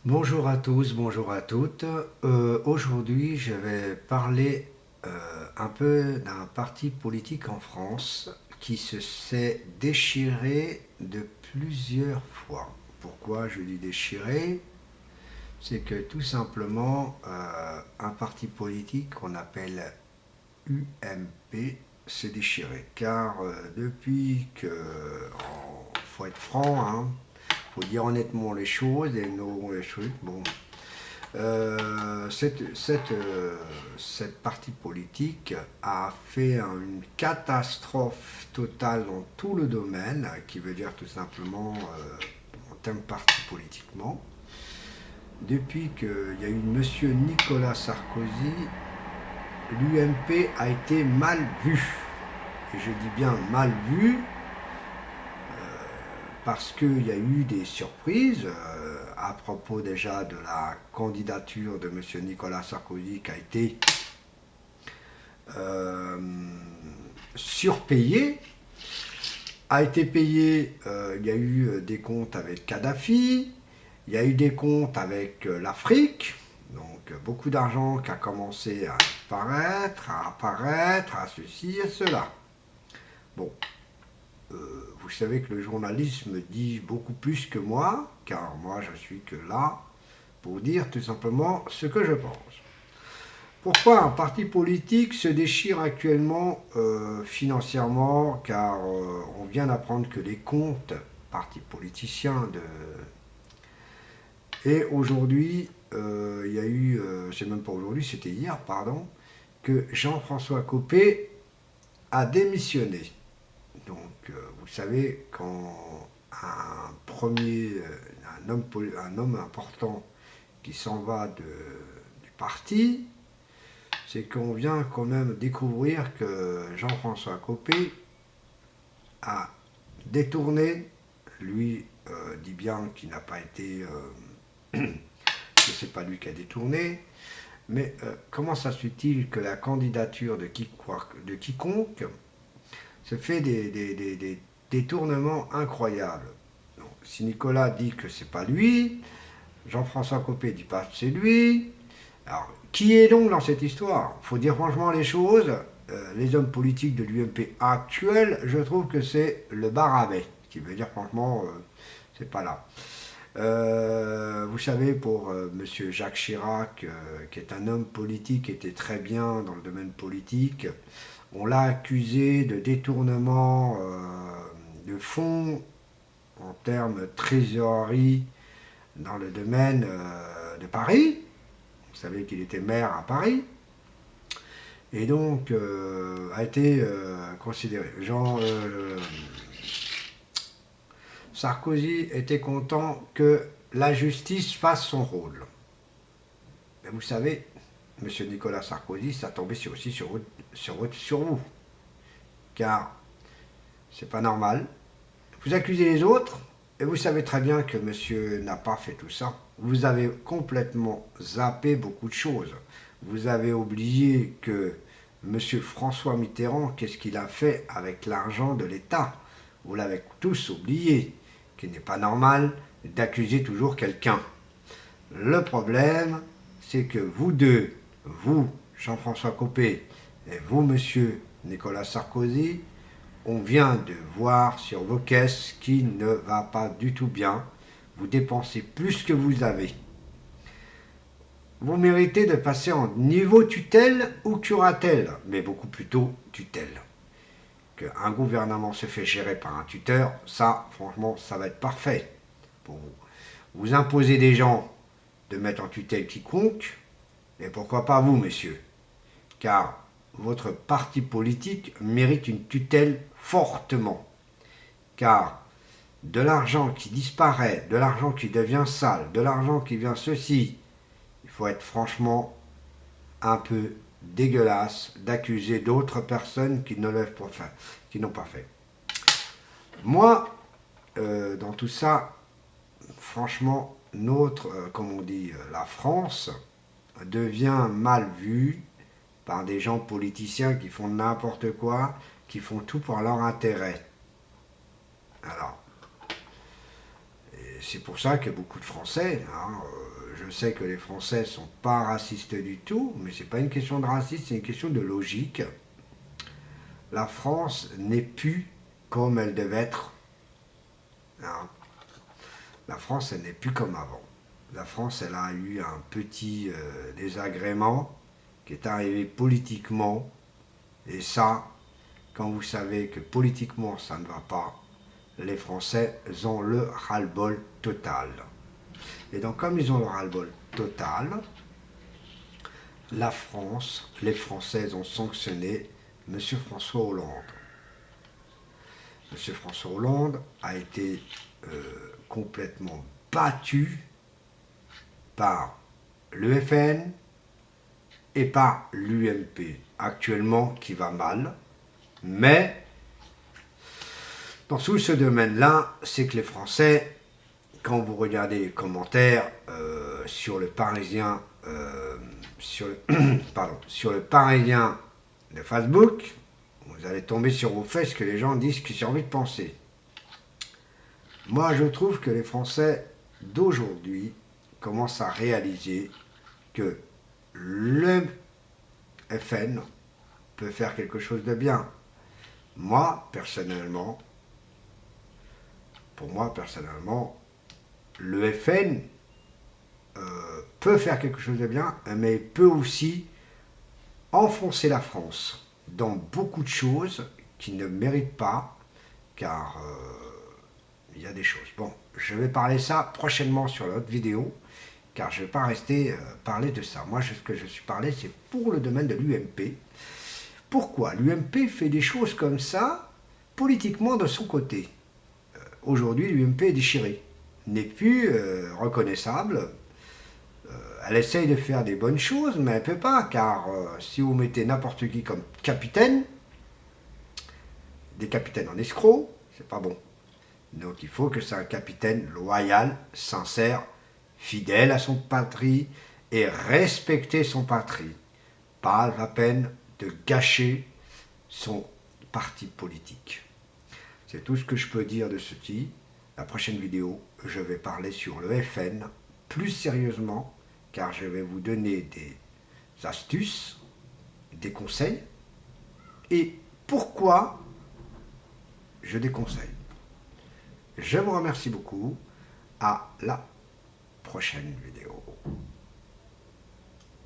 Bonjour à tous, bonjour à toutes. Aujourd'hui, je vais parler un peu d'un parti politique en France qui se s'est déchiré de plusieurs fois. Pourquoi je dis déchiré? C'est que tout simplement, un parti politique qu'on appelle UMP s'est déchiré. Car depuis que, faut être franc, hein, faut dire honnêtement les choses et nos les trucs. Bon, cette partie politique a fait une catastrophe totale dans tout le domaine, qui veut dire tout simplement en termes parti politiquement. Depuis qu'il y a eu Monsieur Nicolas Sarkozy, l'UMP a été mal vu. Et je dis bien mal vu parce qu'il y a eu des surprises à propos déjà de la candidature de M. Nicolas Sarkozy qui a été euh, surpayée. A été payé, il y a eu des comptes avec Kadhafi, il y a eu des comptes avec l'Afrique, donc beaucoup d'argent qui a commencé à disparaître, à apparaître, à ceci et cela. Bon, vous savez que le journalisme dit beaucoup plus que moi, car moi je suis que là pour dire tout simplement ce que je pense. Pourquoi un parti politique se déchire actuellement financièrement? Car on vient d'apprendre que les comptes partis politiciens de... Et aujourd'hui, il y a eu, c'est même pas aujourd'hui, c'était hier, pardon, que Jean-François Copé a démissionné. Donc, vous savez, quand un homme important qui s'en va du parti, c'est qu'on vient quand même découvrir que Jean-François Copé a détourné, lui dit bien qu'il n'a pas été, que c'est pas lui qui a détourné, mais comment ça se fait-il que la candidature de quiconque se fait des détournements incroyables? Donc, si Nicolas dit que c'est pas lui, Jean-François Copé dit pas que c'est lui. Alors, qui est donc dans cette histoire? Il faut dire franchement les choses. Les hommes politiques de l'UMP actuel, je trouve que c'est le barabet, qui veut dire franchement, c'est pas là. Vous savez, pour Monsieur Jacques Chirac, qui est un homme politique, qui était très bien dans le domaine politique, on l'a accusé de détournement de fonds en termes trésorerie dans le domaine de Paris. Vous savez qu'il était maire à Paris. Et donc a été considéré. Sarkozy était content que la justice fasse son rôle. Mais vous savez, M. Nicolas Sarkozy, ça tombait aussi sur vous. Car c'est pas normal. Vous accusez les autres, et vous savez très bien que monsieur n'a pas fait tout ça. Vous avez complètement zappé beaucoup de choses. Vous avez oublié que monsieur François Mitterrand, qu'est-ce qu'il a fait avec l'argent de l'État? Vous l'avez tous oublié, qu'il n'est pas normal d'accuser toujours quelqu'un. Le problème, c'est que vous deux, vous, Jean-François Copé, et vous, monsieur Nicolas Sarkozy, on vient de voir sur vos caisses qui ne va pas du tout bien. Vous dépensez plus que vous avez. Vous méritez de passer en niveau tutelle ou curatelle, mais beaucoup plutôt tutelle. Qu'un gouvernement se fait gérer par un tuteur, ça, franchement, ça va être parfait pour vous. Vous imposez des gens de mettre en tutelle quiconque, et pourquoi pas vous, messieurs? Car votre parti politique mérite une tutelle fortement. Car de l'argent qui disparaît, de l'argent qui devient sale, de l'argent qui vient ceci, il faut être franchement un peu dégueulasse d'accuser d'autres personnes qui ne l'ont pas fait, qui n'ont pas fait. Moi, dans tout ça, franchement, comme on dit, la France devient mal vue par des gens politiciens qui font n'importe quoi, qui font tout pour leur intérêt. Alors, c'est pour ça que beaucoup de Français, hein, je sais que les Français ne sont pas racistes du tout, mais ce n'est pas une question de racisme, c'est une question de logique. La France n'est plus comme elle devait être. Hein. La France, elle n'est plus comme avant. La France, elle a eu un petit désagrément qui est arrivé politiquement. Et ça, quand vous savez que politiquement, ça ne va pas, les Français ont le ras-le-bol total. Et donc, comme ils ont le ras-le-bol total, la France, les Français ont sanctionné M. François Hollande. M. François Hollande a été complètement battu par l'UFN et par l'UMP, actuellement qui va mal. Mais dans tout ce domaine-là, c'est que les Français, quand vous regardez les commentaires sur le Parisien, sur le Parisien de Facebook, vous allez tomber sur vos fesses que les gens disent que j'ai envie de penser. Moi, je trouve que les Français d'aujourd'hui commencent à réaliser que le FN peut faire quelque chose de bien. Moi, personnellement, le FN peut faire quelque chose de bien, mais peut aussi enfoncer la France dans beaucoup de choses qui ne méritent pas, car il y a des choses. Bon, je vais parler ça prochainement sur l'autre vidéo, car je ne vais pas rester parler de ça. Moi, ce que je suis parlé, c'est pour le domaine de l'UMP. Pourquoi l'UMP fait des choses comme ça, politiquement de son côté? Aujourd'hui, l'UMP est déchirée, n'est plus reconnaissable. Elle essaye de faire des bonnes choses, mais elle ne peut pas, car si vous mettez n'importe qui comme capitaine, des capitaines en escroc, c'est pas bon. Donc il faut que c'est un capitaine loyal, sincère, fidèle à son patrie et respecter son patrie. Pas la peine de gâcher son parti politique. C'est tout ce que je peux dire de ceci. La prochaine vidéo, je vais parler sur le FN plus sérieusement, car je vais vous donner des astuces, des conseils, et pourquoi je déconseille. Je vous remercie beaucoup. À la prochaine vidéo.